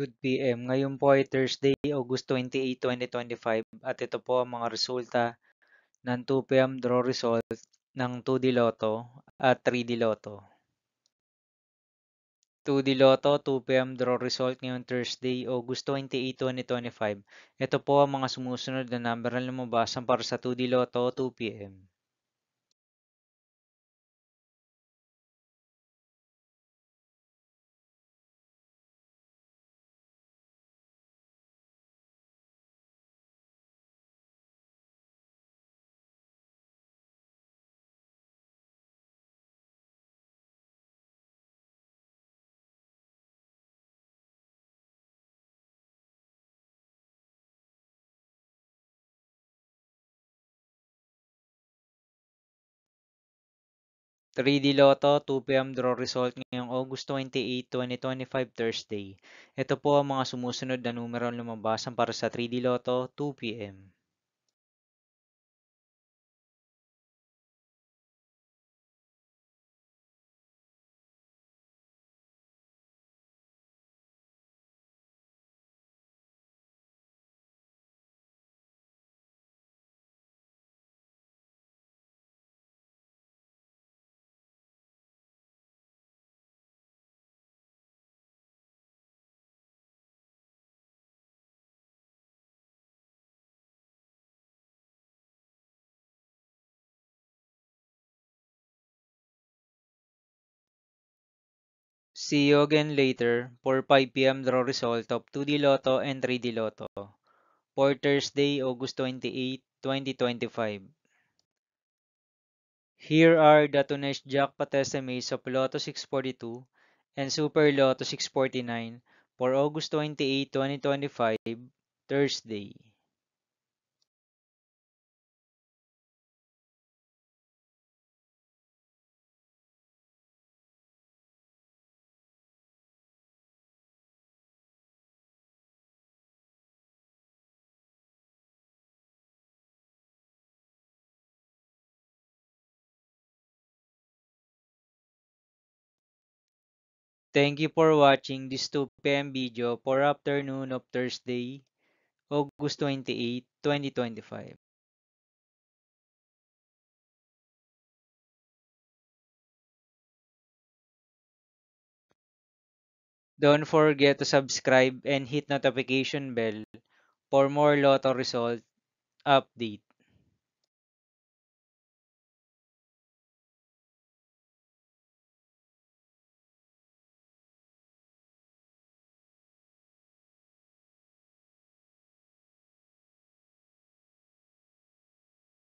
Good PM. Ngayon po ay Thursday, August 28, 2025 at ito po ang mga resulta ng 2 PM draw result ng 2D Lotto at 3D Lotto. 2D Lotto, 2 PM draw result ngayong Thursday, August 28, 2025. Ito po ang mga sumusunod na number na lumabasan para sa 2D Lotto 2 PM. 3D Lotto, 2 PM draw result ngayong August 28, 2025 Thursday. Ito po ang mga sumusunod na numero na lumabasan para sa 3D Lotto 2 PM. 'See you again later for 5 PM draw result of 2D Lotto and 3D Lotto for Thursday, August 28, 2025. Here are the today's jackpot estimates of Lotto 642 and Super Lotto 649 for August 28, 2025, Thursday. Thank you for watching this 2 PM video for afternoon of Thursday, August 28, 2025. Don't forget to subscribe and hit notification bell for more Lotto result update.